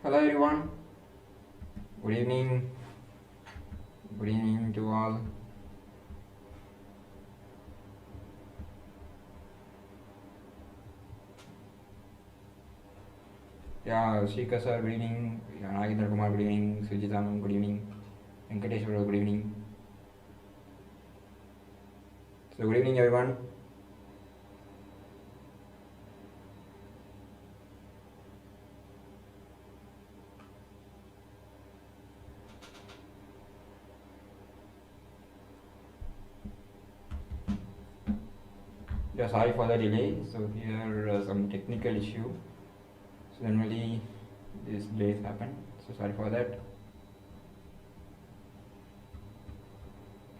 Hello everyone, good evening, to all. Yeah, Shrika sir, good evening. Yeah, Nagendra Kumar, good evening. Sujitam, good evening. Venkateshwara, good evening. So good evening everyone. Yeah, sorry for the delay. So here some technical issue. So normally these delays happen. So sorry for that.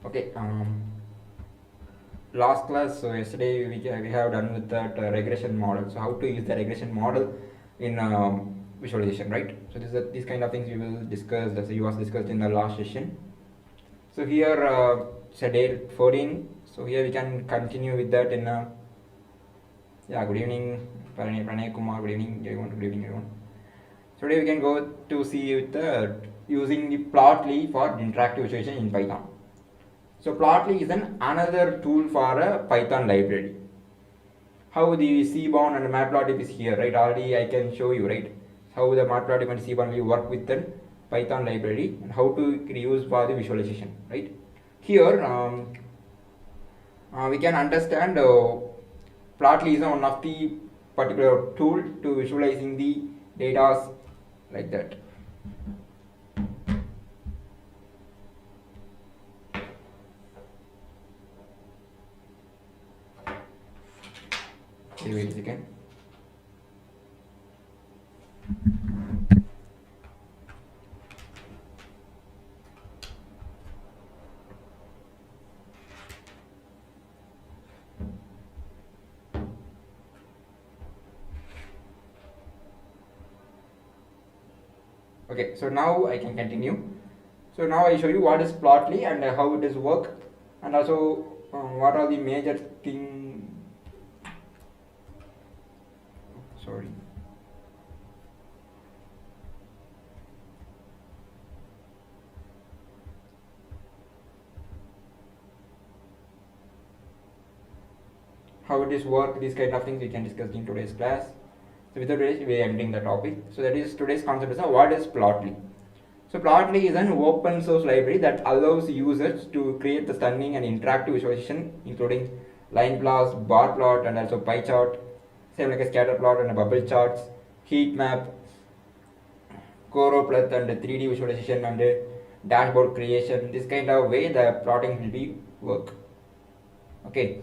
Okay. Last class, so yesterday we have done with that regression model. So how to use the regression model in visualization, right? So these kind of things we will discuss. That's was discussed in the last session. So here it's a day 14. So here we can continue with that in yeah. Good evening, Pranay Kumar. Good evening, everyone. Good evening, everyone. So today we can go to see with the using the plotly for interactive visualization in Python. So plotly is another tool for a Python library. How the Seaborn and Matplotlib is here, right? Already I can show you, right? How the Matplotlib and Seaborn will work with the Python library and how to use for the visualization, right? Here we can understand Plotly is one of the particular tool to visualizing the data like that. Wait a second. Okay, so now I can continue. So now I show you what is Plotly and how it is work, and also what are the major thing. Sorry. How it is work, these kind of things we can discuss in today's class. So without this, we are ending the topic. So that is today's concept is what is Plotly. So Plotly is an open source library that allows users to create the stunning and interactive visualization, including line plots, bar plot, and also pie chart, same like a scatter plot and a bubble charts, heat map, choropleth and 3D visualization and dashboard creation. This kind of way the plotting will be work. Okay.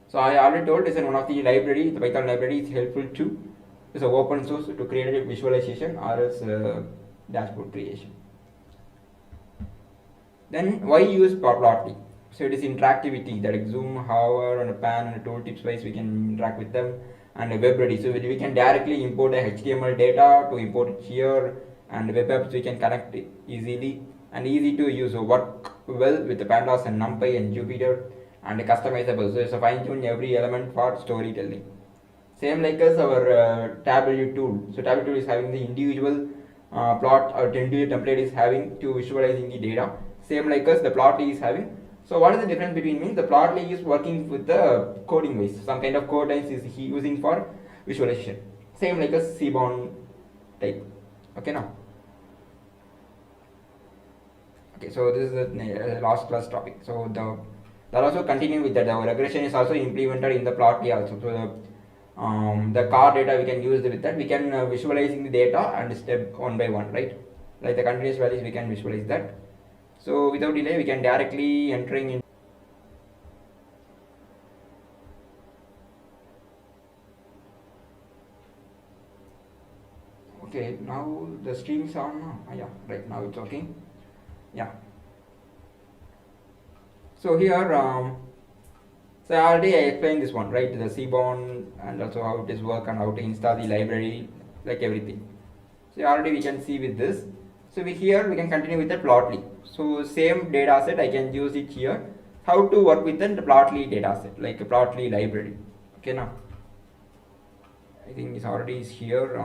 So I already told this is one of the library, the Python library is helpful too. It's an open source to create a visualization or else dashboard creation. Then why use Plotly? So it is interactivity, that like zoom, hover, and a pan and a tooltips wise we can interact with them, and a web ready. So we can directly import a HTML data to import it here, and web apps we can connect it easily and easy to use. So work well with the pandas and NumPy and Jupyter, and customizable. So it's a fine tune every element for storytelling. Same like as our Tableau tool. So Tableau tool is having the individual plot or individual template is having to visualizing the data. Same like us, the Plotly is having. So what is the difference between means the Plotly is working with the coding ways. Some kind of code lines is he using for visualization. Same like a Seaborn type. Okay now. Okay, so this is the last class topic. So that also continue with that. The regression is also implemented in the Plotly also. So the car data we can use with that. We can visualizing the data and step one by one, right? Like the continuous values we can visualize that. So without delay we can directly entering in. Okay, now the stream's on now. Yeah, right now it's okay. Yeah. So here so already I explained this one, right? The Seaborn and also how it is work and how to install the library, like everything. So already we can see with this. So here we can continue with the Plotly. So same data set I can use it here. How to work with the Plotly data set, like a Plotly library. Okay now. I think it's already is here.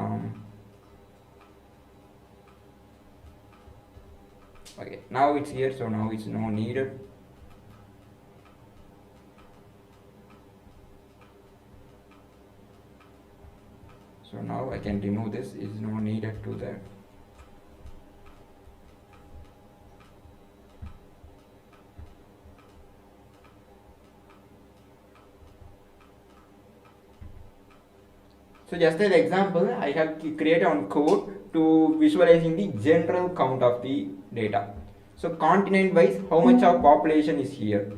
Okay, now it's here, so now it's no needed. So now I can remove this, is no needed to that. So just an example, I have created one code to visualizing the general count of the data. So continent wise, how much of population is here?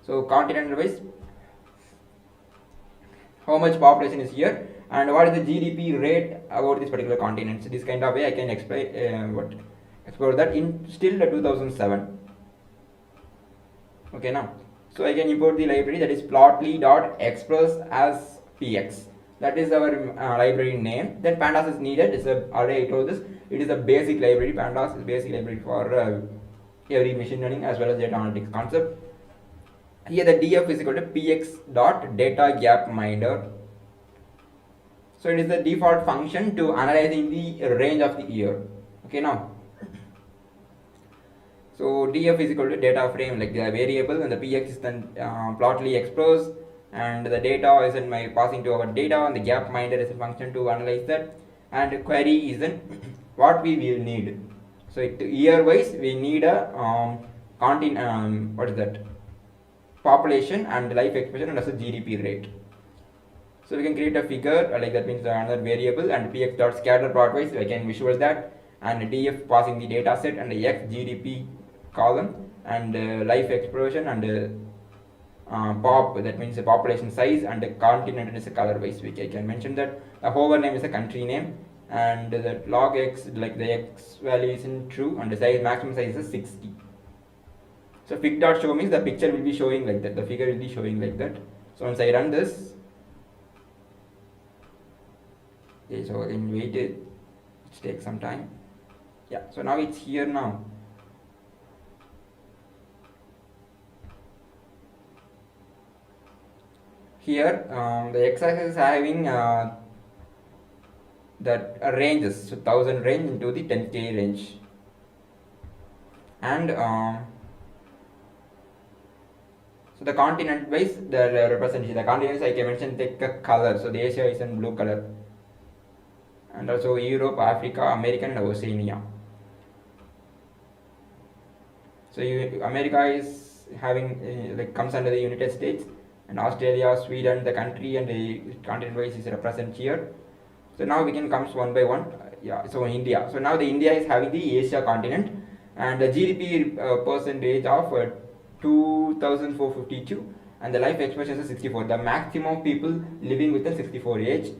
So continent wise, how much population is here, and what is the GDP rate about this particular continent. So this kind of way I can explain explore that in still 2007. Okay, now so I can import the library, that is plotly.express as px. That is our library name. Then pandas is needed. It's already I told this. It is a basic library. Pandas is basic library for every machine learning as well as data analytics concept. Here the df is equal to px dot data gapminder. So it is the default function to analyzing the range of the year. Okay, now. So df is equal to data frame, like the variable, and the px is then plotly express, and the data is in my passing to our data, and the gapminder is a function to analyze that, and the query is in what we will need. So year wise we need a what is that, population and life expectancy and also GDP rate. So we can create a figure like that, means another variable, and px dot scatter plotwise I can visualize that, and df passing the data set, and the x GDP column, and life expression, and pop, that means the population size, and the continent is a color wise, which I can mention that. The hover name is a country name, and the log x, like the x value is in true, and the size, maximum size is 60. So fig dot show means the picture will be showing like that, the figure will be showing like that. So once I run this, okay, so I can wait it takes some time. Yeah, so now it's here now. Here the x-axis is having that ranges, so 1000 range into the 10k range, and so the continent wise the representation, the continents I can mention take a color. So the Asia is in blue color, and also Europe, Africa, American, and Oceania. So America is having like comes under the United States, and Australia, Sweden, the country, and the continent wise is represented here. So now we can comes one by one. Yeah, so India. So now the India is having the Asia continent, and the GDP percentage of 2452, and the life expectancy is 64. The maximum people living within 64 age,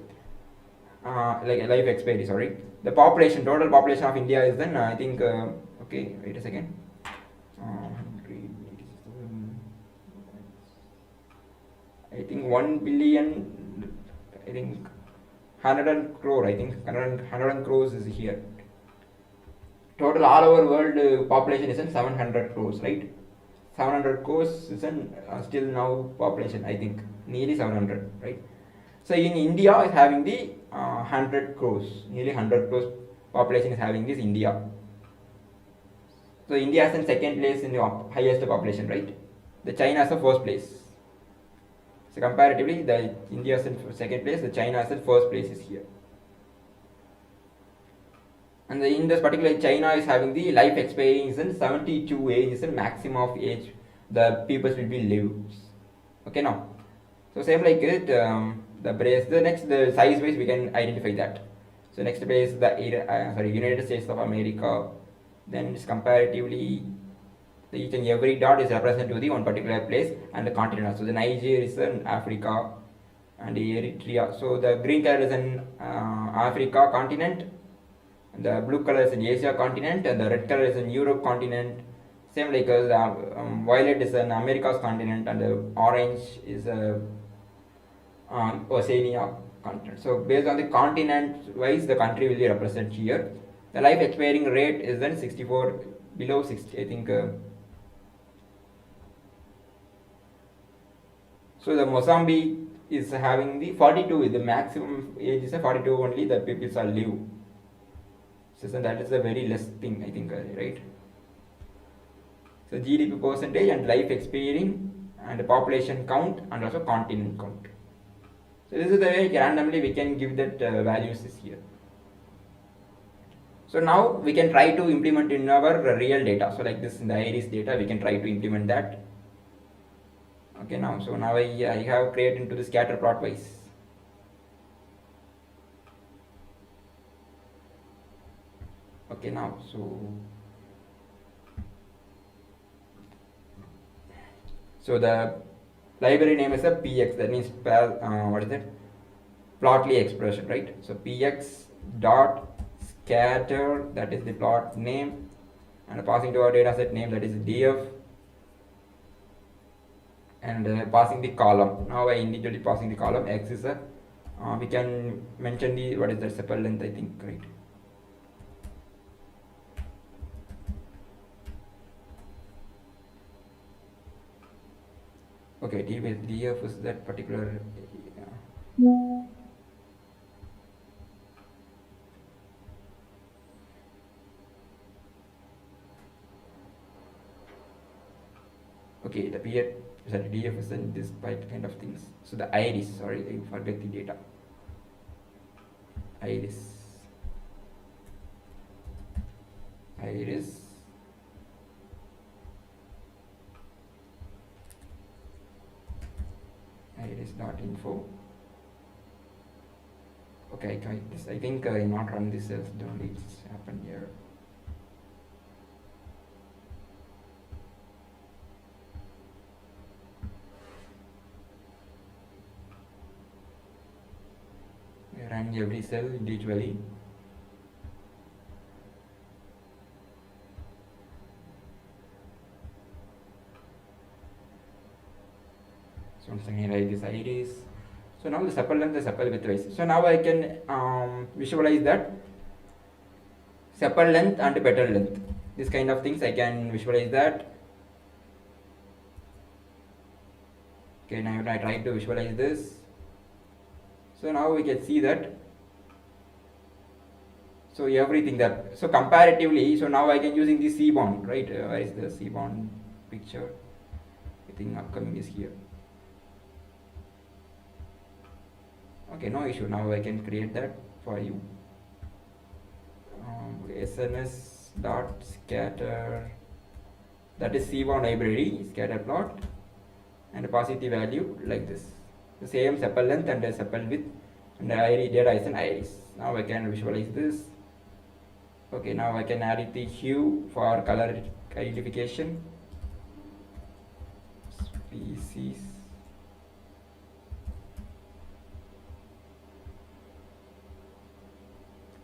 like life expectancy. Sorry, the population, total population of India is then I think okay. Wait a second. I think 1 billion, I think 100 crore, I think 100 crores is here. Total all over world population is in 700 crores, right? 700 crores is in still now population, I think nearly 700, right? So in India is having the 100 crores, nearly 100 crores population is having this India. So India is in second place in the highest population, right? The China is the first place. So comparatively, the India is in second place, the China is in first place is here. And in this particular, China is having the life expectancy in 72 age is the maximum of age the people will be lives. Okay, now. So same like it, the brace. The next, the size wise we can identify that. So next place the United States of America. Then it's comparatively, each and every dot is represented to the one particular place and the continent. So the Nigeria is in Africa, and the Eritrea. So the green color is in Africa continent, and the blue color is in Asia continent, and the red color is in Europe continent. Same like the violet is in America's continent, and the orange is Oceania continent. So based on the continent wise, the country will be represented here. The life expiring rate is then 64, below 60, I think. So the Mozambique is having the 42, the maximum age is a 42 only, the people are live. So that is a very less thing, I think, right? So GDP percentage and life experience and population count and also continent count. So this is the way randomly we can give that values is here. So now we can try to implement in our real data. So like this in the iris data, we can try to implement that. Okay, now so now I have created into the scatter plot wise. Okay, now so the library name is a px, that means what is it, plotly expression, right? So px dot scatter, that is the plot name, and passing to our dataset name, that is df, and passing the column. Now I individually passing the column. X is a we can mention the what is the sepal length, I think, right? Okay, df is that particular. Okay, the period, sorry, df is in this kind of things. So the iris, sorry, I forget the data. Iris dot info. Okay, I think I not run this else, don't it's happen here. We run every cell individually. So once again write this iris. So now the sepal length is sepal widthwise. So now I can visualize that sepal length and petal length. This kind of things I can visualize that. Okay, now I try to visualize this. So now we can see that. So everything that, so comparatively, so now I can using the C-bond, right? Where is the C-bond picture? I think upcoming is here. Okay, no issue. Now I can create that for you. SNS dot scatter, that is C1 library scatter plot, and positive value like this. The same sepal length and the sepal width, and the iris data is an iris. Now I can visualize this. Okay, now I can add the hue for color identification. Species.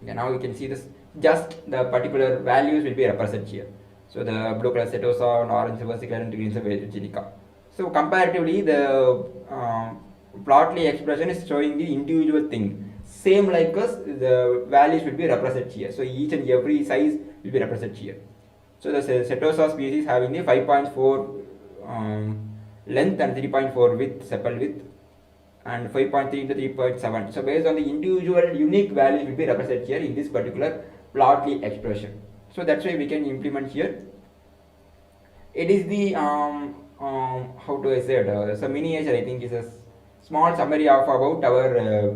Okay, now you can see this, just the particular values will be represented here. So the blue color setosa and orange versicolor and green angelica. So comparatively the plotly expression is showing the individual thing. Same like us, the values will be represented here. So each and every size will be represented here. So the setosa species having the 5.4 length and 3.4 width, sepal width, and 5.3 to 3.7. So based on the individual unique values will be represented here in this particular plotly expression. So that's why we can implement here. It is the how do I say it? So miniature, I think, is a small summary of about our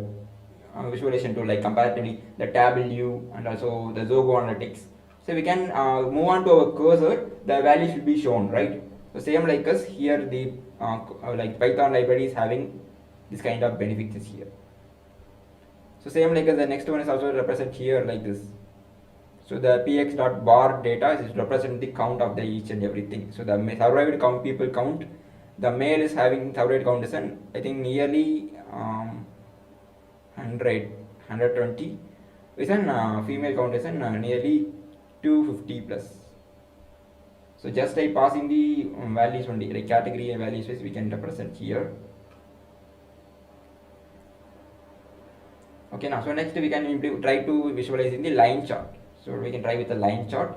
visualization tool, like comparatively the Tableau and also the Zogo Analytics. So we can move on to our cursor, the values will be shown, right? So same like us here, the like Python library is having this kind of benefits here. So same like as the next one is also represented here like this. So the px.bar data is represent the count of the each and everything. So the survived count, people count, the male is having survived count is an, I think nearly 120, is an female count is an nearly 250 plus. So just by passing the values only, like category and values we can represent here. Okay, now so next we can try to visualize in the line chart. So we can try with the line chart.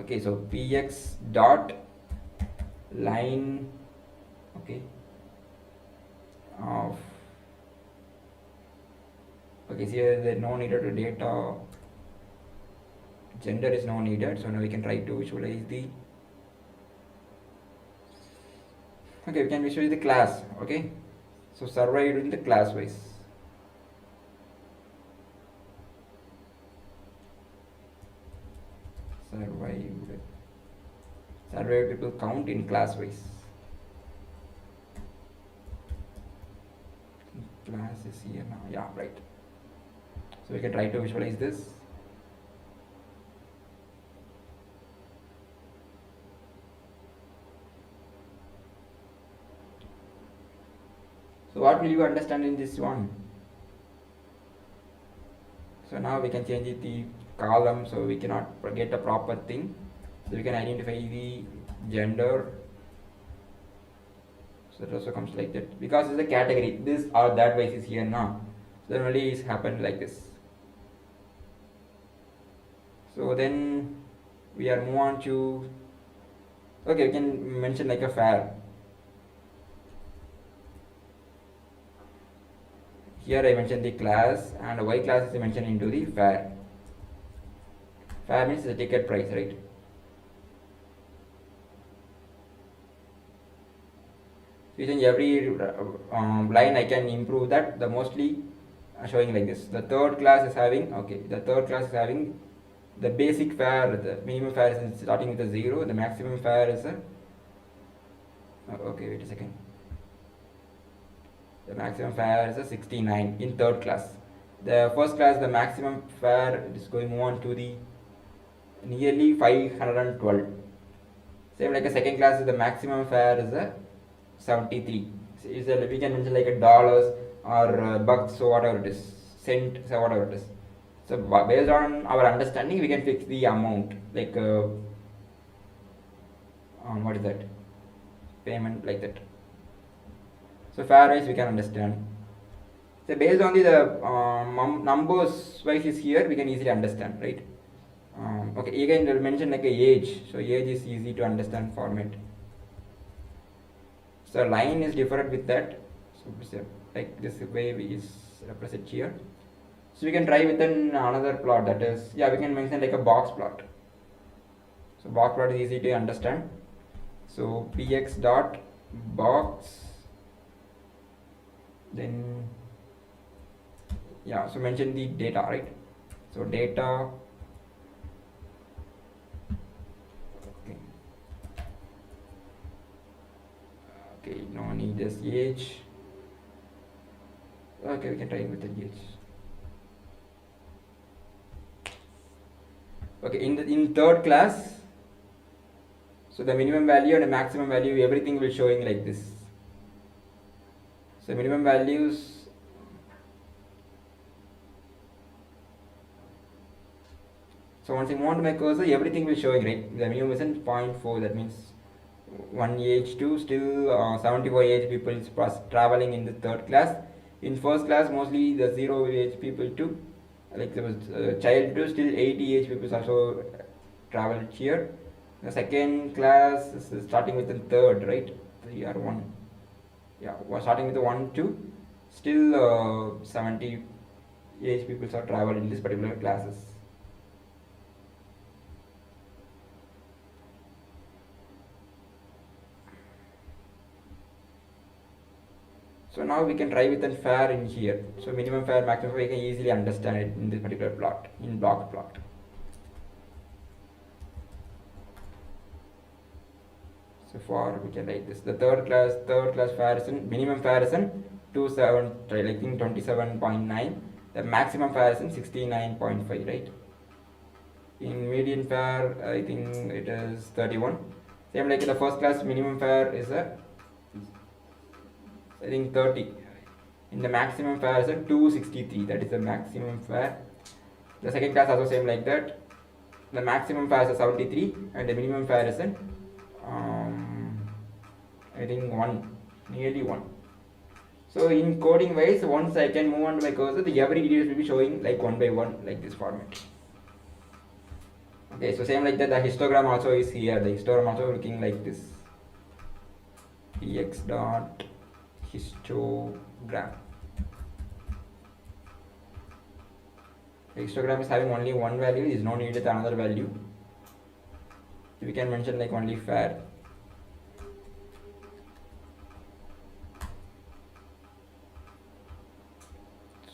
Okay, so px dot line, okay, of, okay, see here there no needed data, gender is no needed. So now we can try to visualize the, okay, we can visualize the class. Okay, so surveyed in the class wise. Surveyed people count in class wise. Class is here now. Yeah, right. So we can try to visualize this. So what will you understand in this one? So now we can change it the column, so we cannot get a proper thing. So we can identify the gender. So it also comes like that because it's a category. This or that wise is here now. So normally it's happened like this. So then we are move on to, okay, we can mention like a fair. Here I mentioned the class, and Y class is mentioned into the fare. Fare means the ticket price, right? Using every line I can improve that. The mostly showing like this. The third class is having, okay, the third class is having the basic fare. The minimum fare is starting with a 0. The maximum fare is a, okay, wait a second. The maximum fare is a 69 in third class. The first class, the maximum fare is going on to the nearly 512. Same like a second class, the maximum fare is a 73. So we can mention like a dollars or bucks, so whatever it is, cent, so whatever it is. So based on our understanding, we can fix the amount, like what is that? Payment, like that. So fare wise we can understand. So based on the numbers wise is here, we can easily understand, right? Okay, again they'll mention like a age. So age is easy to understand format. So line is different with that. So like this way is represented here. So we can try within another plot, that is, yeah, we can mention like a box plot. So box plot is easy to understand. So px dot box, then yeah, so mention the data, right? So data, okay, no need this age. Okay, we can try with the age. Okay, in third class, so the minimum value and the maximum value, everything will showing like this. So minimum values, so once I move on to my cursor, everything will showing, right? The minimum is in 0.4, that means 1 age to still 74 age people is traveling in the third class. In first class, mostly the 0 age people too, like there was child to still 80 age people also traveled here. The second class is starting with the third, right? 3 or 1. Yeah, we're starting with the 1 2. Still 70 age people are traveled in this particular classes. So now we can try with a fare in here. So minimum fare, maximum fare, we can easily understand it in this particular plot, in block plot. So for we can write this. The third class fare is in, minimum fare is in 27.9. The maximum fare is in 69.5, right? In median fare, I think it is 31. Same like in the first class, minimum fare is a, I think 30. In the maximum fare is a 263. That is the maximum fare. The second class also same like that. The maximum fare is a 73 and the minimum fare is a I think 1, nearly 1. So in coding wise, once I can move on to my cursor, the every details will be showing like 1 by 1, like this format. Okay, so same like that, the histogram also is here. The histogram also looking like this. Px dot histogram. Histogram is having only one value, is no need with another value. So we can mention like only fare.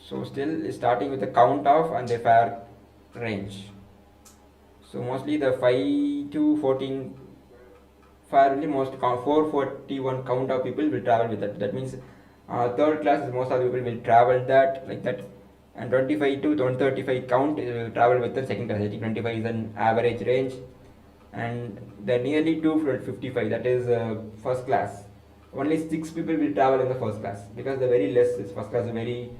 So still starting with the count of and the fare range. So mostly the 5 to 14 fare only, most 441 count of people will travel with that. That means third class is most of the people will travel that like that, and 25 to 135 count will travel with the second class. I think 25 is an average range, and the nearly 255, that is first class. Only 6 people will travel in the first class because the very less is first class is very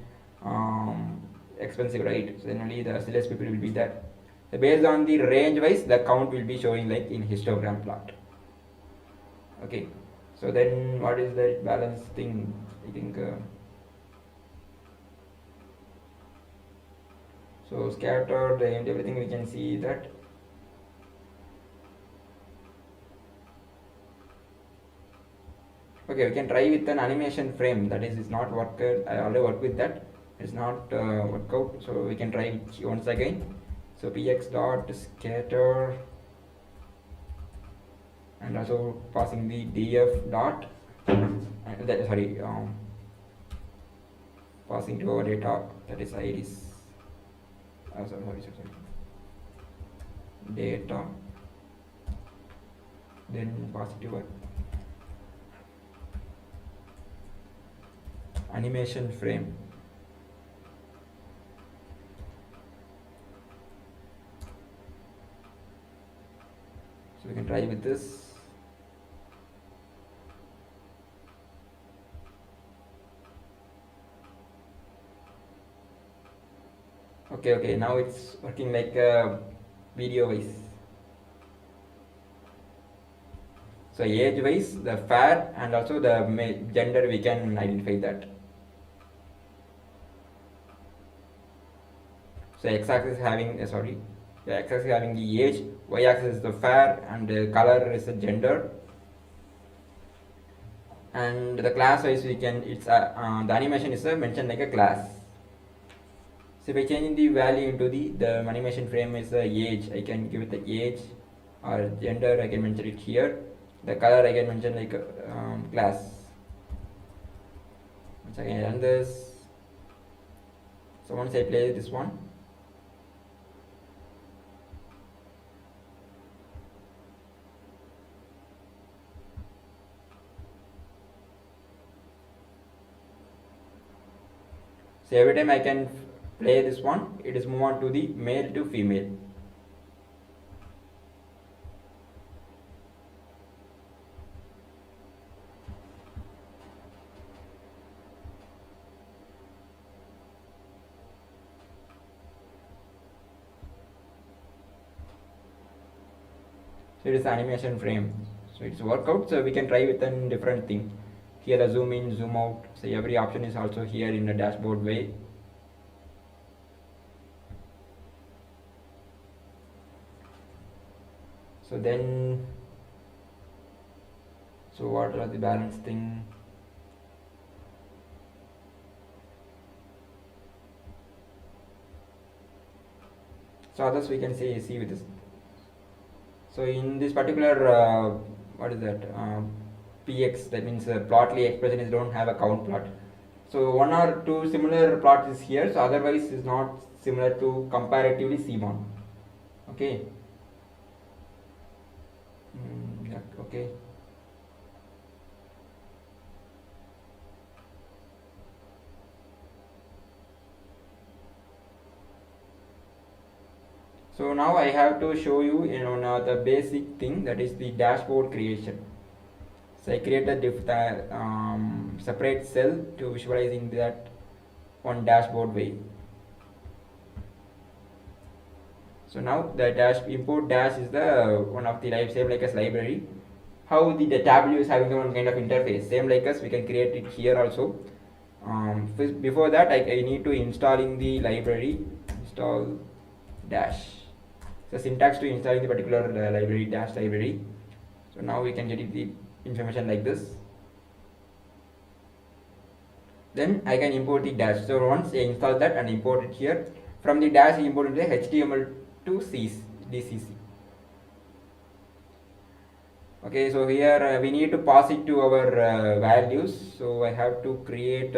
expensive, right? So then only the less people will be there. So based on the range wise, the count will be showing like in histogram plot. Okay, so then what is the balance thing? I think so scattered and everything we can see that. Okay, we can try with an animation frame. That is, it's not worked. I already worked with that. It's not work out. So we can try it once again. So px dot scatter, and also passing the df dot, that sorry, passing to our data, that is iris. Sorry. Data, then pass it to our animation frame. So we can try with this. Okay, now it's working like video wise. So age wise, the fare and also the gender, we can identify that. So x-axis having the x-axis having the age, y-axis is the fare, and the color is the gender. And the class wise, we can the animation is mentioned like a class. So by changing the value into the animation frame is the age, I can give it the age, or gender I can mention it here. The color I can mention like class. Once again I run this. So once I play this one, so every time I can play this one, it is move on to the male to female. So it is animation frame. So it's workout. So we can try with a different thing. Here the zoom in, zoom out. So every option is also here in the dashboard way. So then, so what are the balance thing? So others we can see with this. So in this particular what is that px, that means plotly expression is don't have a count plot. So one or two similar plots is here, so otherwise is not similar to comparatively CMON. Okay. Yeah, okay. So now I have to show you, the basic thing, that is the dashboard creation. So I create a separate cell to visualizing that on dashboard way. So now the import dash is the one of the same like as library. How the tableau is having one kind of interface, same like us, we can create it here also. Before that I need to installing the library, install dash. So syntax to installing the particular library, dash library. So now we can get the information like this. Then I can import the dash. So once I install that and import it here, from the dash I import into the HTML to DCC. Okay, so here we need to pass it to our values. So I have to create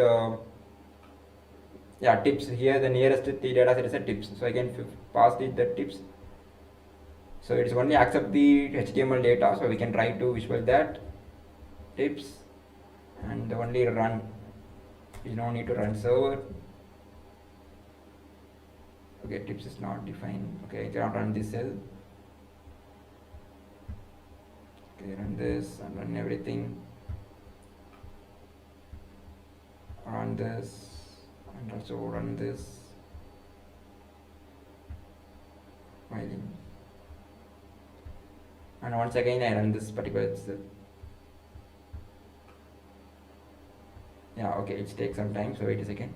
tips. Here the nearest the data set is a tips, so I can pass it the tips. So it's only accept the HTML data, so we can try to visualize that tips and only run. You don't need to run server. Okay, tips is not defined. Okay, I cannot run this cell. Okay, run this and run everything. Run this and also run this. Filing. And once again I run this particular cell. Yeah, okay, it takes some time, so wait a second.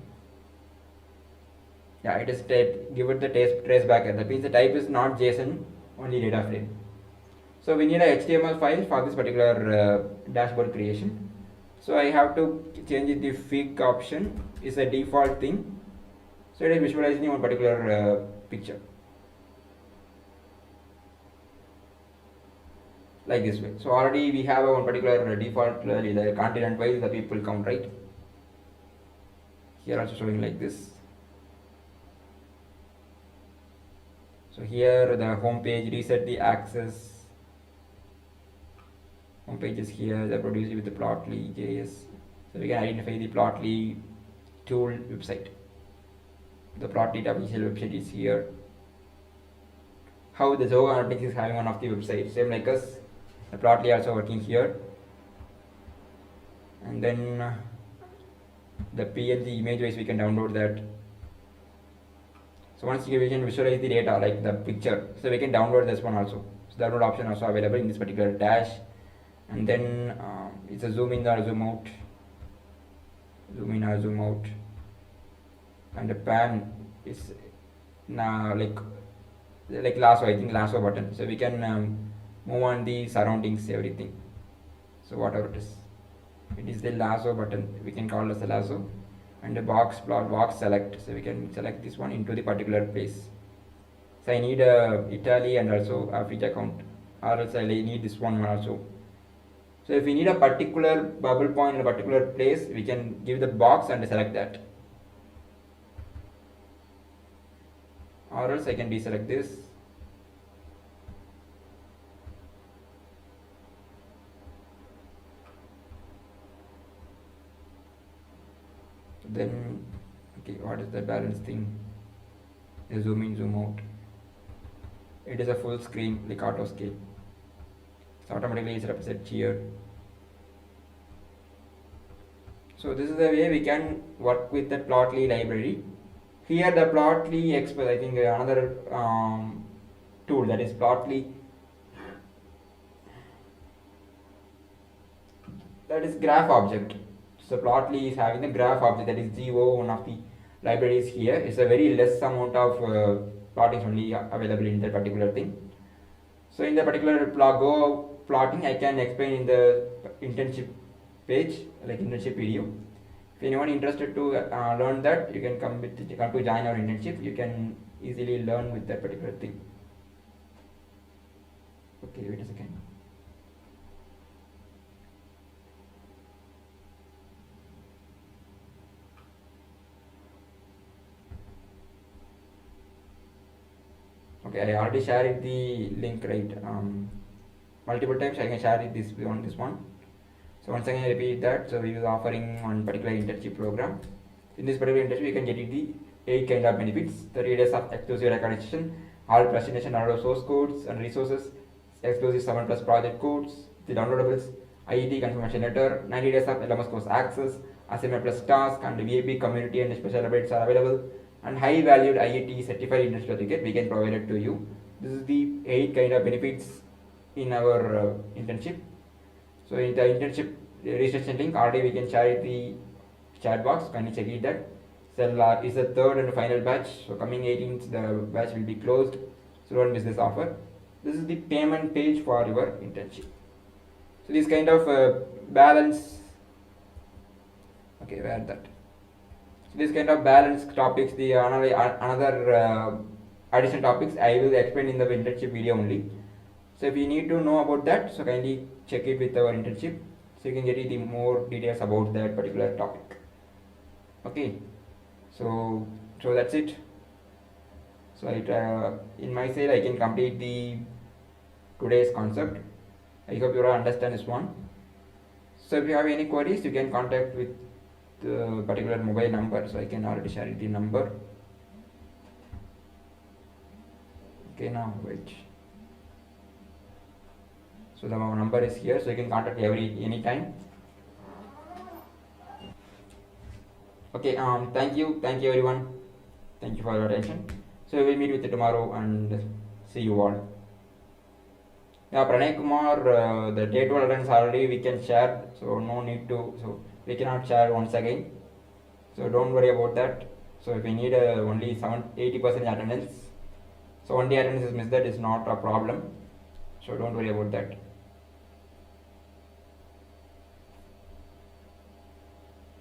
Yeah, it is give it the trace back. That means the type is not JSON, only data frame. So we need a HTML file for this particular dashboard creation. So I have to change the fig option is a default thing. So it is visualizing one particular picture. Like this way. So already we have one particular default the continent wise the people count, right? Here also showing like this. So here the home page, reset the access. Home page is here, the produced with the Plotly JS. So we can identify the Plotly tool website. The Plotly official website is here. How the Zoho Analytics is having one of the websites, same like us. The Plotly also working here. And then the PNG image wise we can download that. So once we can visualize the data like the picture, so we can download this one also. So download option also available in this particular dash. And then it's a zoom in or zoom out, zoom in or zoom out, and the pan is now like lasso, I think lasso button, so we can move on the surroundings, everything. So whatever it is the lasso button, we can call as a lasso. And the box select, so we can select this one into the particular place. So I need Italy and also Africa account, or else I need this one also. So if we need a particular bubble point in a particular place, we can give the box and select that, or else I can deselect this. Then okay, what is the balance thing? The zoom in, zoom out. It is a full screen like auto scale. So automatically it's represented here. So this is the way we can work with the Plotly library. Here the Plotly Expert, I think another tool, that is Plotly, that is graph object. So Plotly is having the graph object, that is GO, one of the libraries here. It's a very less amount of plotting only available in that particular thing. So in the particular Go plotting, I can explain in the internship page, like internship video. If anyone interested to learn that, you can come to join our internship. You can easily learn with that particular thing. Okay, wait a second. Okay, I already shared the link, right? Multiple times I can share it this one. So once again I repeat that. So we will offering one particular internship program. In this particular internship, you can get the 8 kind of benefits: 30 days of exclusive recognition, all presentation, all source codes and resources, exclusive 7+ project codes, the downloadables, IET confirmation letter, 90 days of LMS course access, assignment plus task, and VIP community and special updates are available. And high valued IET certified internship certificate we can provide it to you. This is the 8 kind of benefits in our internship. So in the internship registration link already we can share the chat box. Can you check it that? So is the third and final batch. So coming 18th the batch will be closed. So don't miss this offer. This is the payment page for your internship. So this kind of balance. Okay, where that? This kind of balanced topics, the another additional topics I will explain in the internship video only. So if you need to know about that, so kindly check it with our internship, so you can get the more details about that particular topic. Okay, so that's it. So in my side I can complete the today's concept. I hope you all understand this one. So if you have any queries, you can contact with the particular mobile number. So I can already share the number. Okay, now wait. So the number is here, so you can contact anytime. Okay, thank you everyone. Thank you for your attention. So we will meet with you tomorrow and see you all. Yeah, Pranay Kumar, the date tolerance already we can share, so no need to, so we cannot share once again. So don't worry about that. So if we need only 80% attendance, so one day attendance is missed, that is not a problem. So don't worry about that.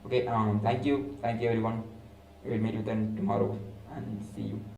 Okay, thank you everyone. We will meet with them tomorrow and see you.